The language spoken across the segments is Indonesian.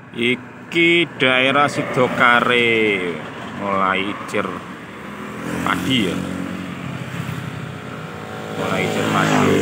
Iki daerah Sidokare mulai icir padi ya. Mulai icir padi,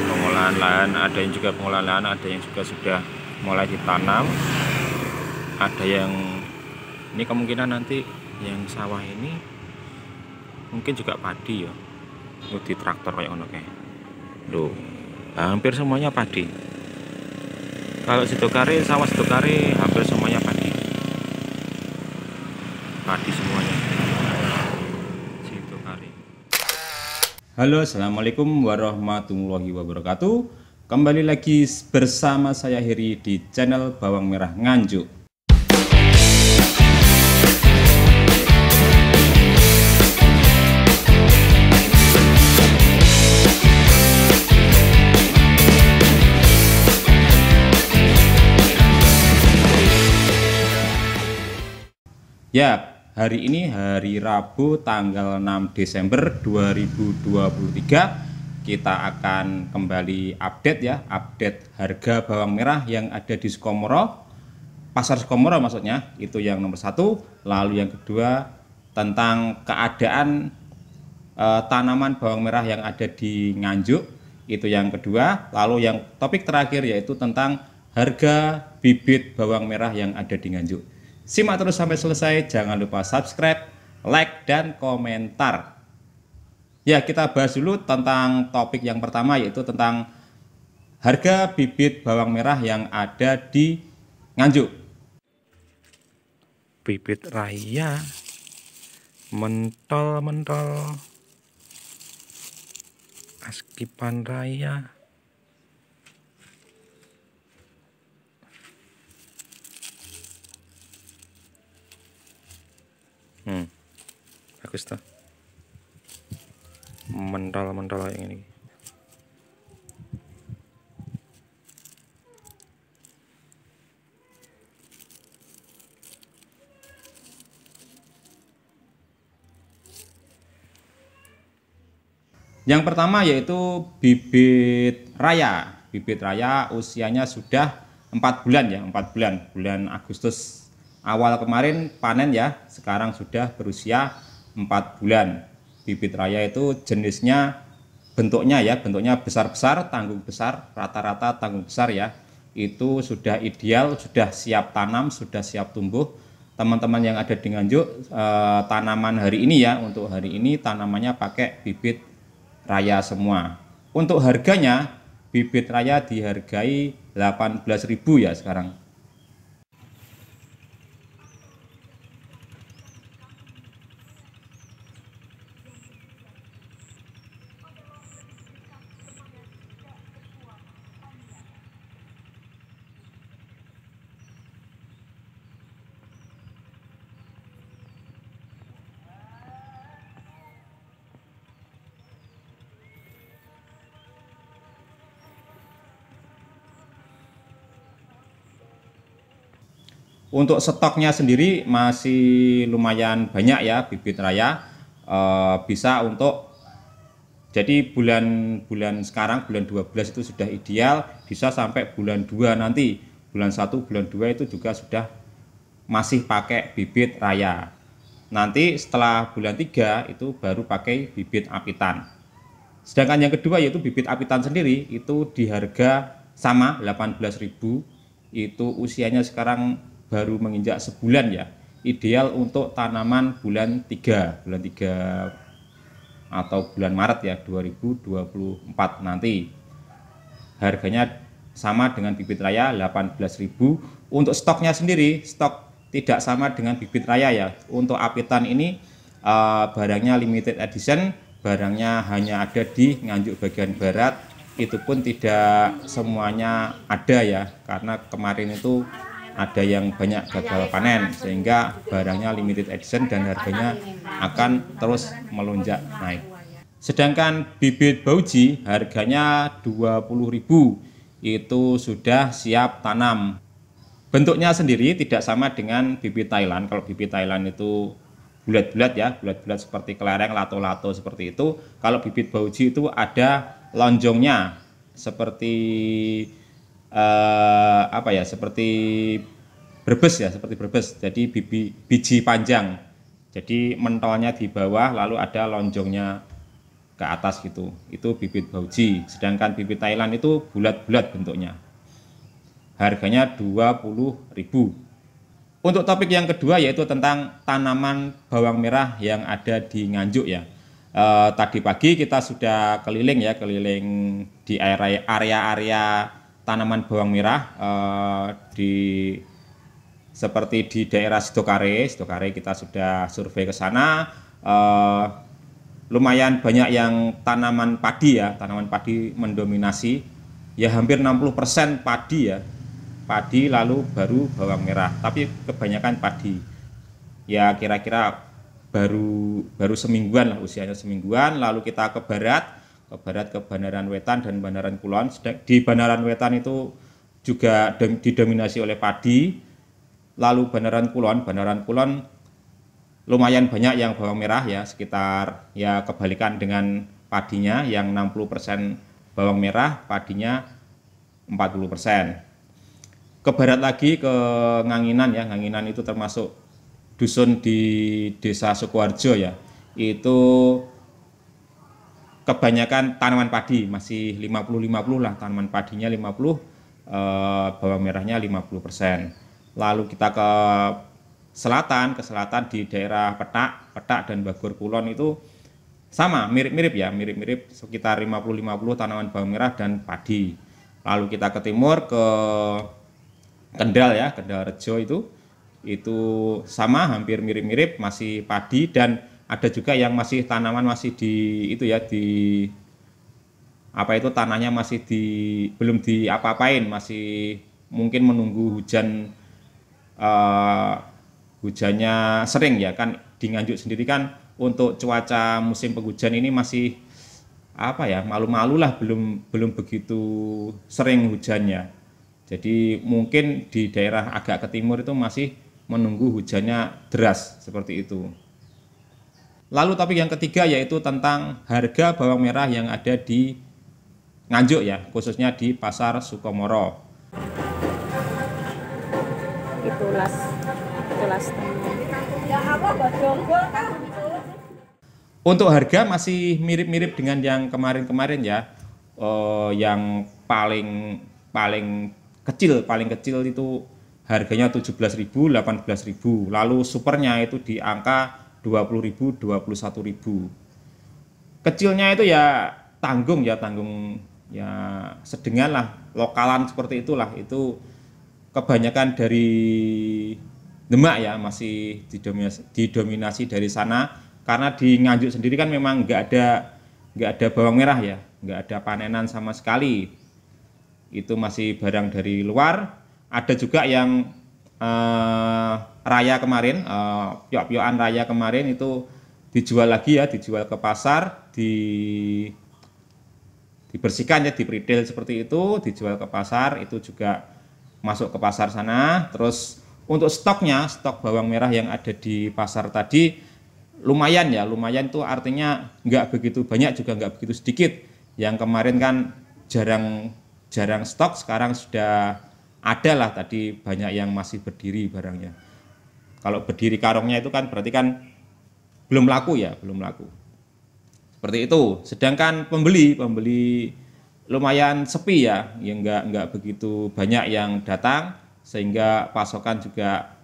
pengolahan lahan, ada yang juga pengolahan lahan, ada yang juga sudah mulai ditanam. Ada yang ini kemungkinan nanti yang sawah ini mungkin juga padi ya. Di traktor kayak ngono kayak. Loh, hampir semuanya padi. Kalau Sidokare, sawah Sidokare hampir semuanya padi. Padi semuanya. Sidokare. Halo, assalamualaikum warahmatullahi wabarakatuh. Kembali lagi bersama saya Heri di channel Bawang Merah Nganjuk. Ya, hari ini hari Rabu tanggal 6 Desember 2023 kita akan kembali update ya, update harga bawang merah yang ada di Sukomoro, pasar Sukomoro maksudnya, itu yang nomor satu. Lalu yang kedua tentang keadaan tanaman bawang merah yang ada di Nganjuk, itu yang kedua. Lalu yang topik terakhir yaitu tentang harga bibit bawang merah yang ada di Nganjuk. Simak terus sampai selesai, jangan lupa subscribe, like, dan komentar. Ya, kita bahas dulu tentang topik yang pertama, yaitu tentang harga bibit bawang merah yang ada di Nganjuk. Bibit raya mentol-mentol, askipan raya. Bagus tuh, mentol-mentol yang ini. Yang pertama yaitu bibit raya. Bibit raya usianya sudah 4 bulan ya, 4 bulan. Bulan Agustus awal kemarin panen ya, sekarang sudah berusia 4 bulan. Bibit raya itu jenisnya, bentuknya ya, bentuknya besar-besar, tanggung besar, rata-rata tanggung besar ya. Itu sudah ideal, sudah siap tanam, sudah siap tumbuh. Teman-teman yang ada di Nganjuk, tanaman hari ini ya, untuk hari ini tanamannya pakai bibit raya semua. Untuk harganya, bibit raya dihargai 18.000 ya sekarang. Untuk stoknya sendiri masih lumayan banyak ya, bibit raya bisa untuk, jadi bulan sekarang bulan 12 itu sudah ideal, bisa sampai bulan 2 nanti, bulan 1 bulan 2 itu juga sudah masih pakai bibit raya. Nanti setelah bulan 3 itu baru pakai bibit apitan. Sedangkan yang kedua yaitu bibit apitan sendiri, itu di harga sama 18.000. Itu usianya sekarang baru menginjak sebulan ya. Ideal untuk tanaman bulan 3 atau bulan Maret ya 2024 nanti. Harganya sama dengan bibit raya 18.000. Untuk stoknya sendiri, stok tidak sama dengan bibit raya ya. Untuk apitan ini barangnya limited edition, barangnya hanya ada di Nganjuk bagian barat. Itu pun tidak semuanya ada ya, karena kemarin itu ada yang banyak gagal panen, sehingga barangnya limited edition dan harganya akan terus melonjak naik. Sedangkan bibit bauji harganya 20.000, itu sudah siap tanam. Bentuknya sendiri tidak sama dengan bibit Thailand. Kalau bibit Thailand itu bulat-bulat ya, bulat-bulat seperti kelereng, lato-lato seperti itu. Kalau bibit bauji itu ada lonjongnya, seperti seperti Brebes ya, seperti Brebes. Jadi biji panjang. Jadi mentolnya di bawah, lalu ada lonjongnya ke atas gitu. Itu bibit Bauji. Sedangkan bibit Thailand itu bulat-bulat bentuknya. Harganya 20.000. Untuk topik yang kedua yaitu tentang tanaman bawang merah yang ada di Nganjuk ya. Tadi pagi kita sudah keliling ya, keliling di area-area tanaman bawang merah di seperti di daerah Sidokare kita sudah survei ke sana. Lumayan banyak yang tanaman padi ya, tanaman padi mendominasi ya, hampir 60% padi ya, padi lalu baru bawang merah, tapi kebanyakan padi ya, kira-kira baru semingguan lah, usianya semingguan. Lalu kita ke barat ke Banaran Wetan dan Banaran Kulon. Di Banaran Wetan itu juga didominasi oleh padi. Lalu Banaran Kulon lumayan banyak yang bawang merah ya, sekitar ya kebalikan dengan padinya yang 60% bawang merah, padinya 40%. Ke barat lagi ke Nganginan ya, Nganginan itu termasuk dusun di Desa Sukoharjo ya. Itu kebanyakan tanaman padi, masih 50-50 lah, tanaman padinya 50, bawang merahnya 50%. Lalu kita ke selatan di daerah Petak dan Bagor Kulon itu sama, mirip-mirip ya, mirip-mirip sekitar 50-50 tanaman bawang merah dan padi. Lalu kita ke timur ke Kendal ya, Kendal Rejo itu sama, hampir mirip-mirip, masih padi, dan ada juga yang masih tanaman masih di itu ya, di apa itu, tanahnya masih belum diapa-apain, masih mungkin menunggu hujannya sering ya, kan di Nganjuk sendiri kan untuk cuaca musim penghujan ini masih apa ya, malu-malu lah, belum begitu sering hujannya. Jadi mungkin di daerah agak ke timur itu masih menunggu hujannya deras seperti itu. Lalu topik yang ketiga yaitu tentang harga bawang merah yang ada di Nganjuk ya, khususnya di Pasar Sukomoro. Itulah Untuk harga masih mirip-mirip dengan yang kemarin-kemarin ya. Yang paling kecil itu harganya 17.000, 18.000. Lalu supernya itu di angka 20.000, 21.000. Kecilnya itu ya tanggung ya sedengan lah, lokalan seperti itulah. Itu kebanyakan dari Demak ya, masih didominasi dari sana, karena di Nganjuk sendiri kan memang nggak ada bawang merah ya, nggak ada panenan sama sekali. Itu masih barang dari luar. Ada juga yang raya kemarin, piyok-piyokan raya kemarin itu dijual lagi ya, dijual ke pasar, dibersihkan ya, diperidel seperti itu, dijual ke pasar, itu juga masuk ke pasar sana. Terus untuk stok bawang merah yang ada di pasar tadi lumayan itu artinya nggak begitu banyak juga nggak begitu sedikit. Yang kemarin kan jarang stok, sekarang sudah ada lah, tadi banyak yang masih berdiri barangnya. Kalau berdiri karungnya itu kan berarti kan belum laku ya, seperti itu. Sedangkan pembeli lumayan sepi ya, yang nggak begitu banyak yang datang, sehingga pasokan juga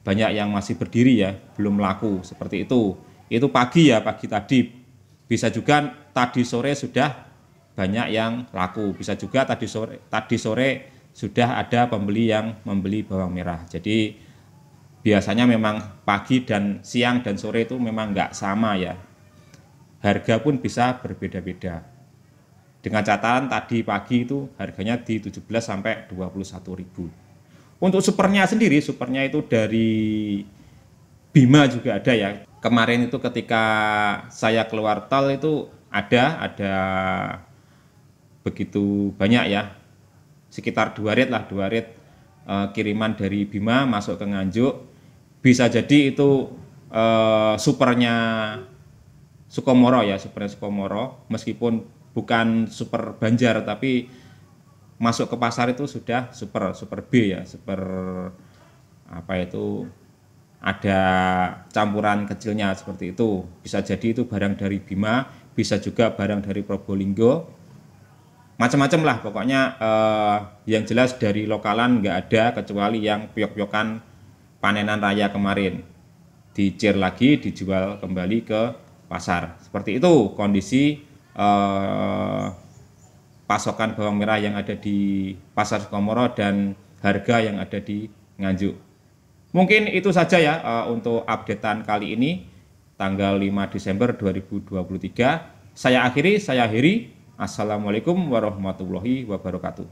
banyak yang masih berdiri ya, belum laku seperti itu. Itu pagi tadi, bisa juga tadi sore sudah banyak yang laku, bisa juga tadi sore sudah ada pembeli yang membeli bawang merah. Jadi biasanya memang pagi dan siang dan sore itu memang nggak sama ya, harga pun bisa berbeda-beda. Dengan catatan tadi pagi itu harganya di 17 sampai 21.000. Untuk supernya sendiri, itu dari Bima juga ada ya. Kemarin itu ketika saya keluar tol itu ada begitu banyak ya, sekitar 2 rit kiriman dari Bima masuk ke Nganjuk. Bisa jadi itu supernya Sukomoro ya, meskipun bukan super Banjar, tapi masuk ke pasar itu sudah super B ya, super ada campuran kecilnya seperti itu. Bisa jadi itu barang dari Bima, bisa juga barang dari Probolinggo, macam-macam lah pokoknya. Yang jelas dari lokalan nggak ada, kecuali yang piok-piokan panenan raya kemarin dicir lagi, dijual kembali ke pasar. Seperti itu kondisi pasokan bawang merah yang ada di Pasar Sukomoro dan harga yang ada di Nganjuk. Mungkin itu saja ya untuk updatean kali ini tanggal 5 Desember 2023. Saya akhiri, saya Heri. Assalamualaikum warahmatullahi wabarakatuh.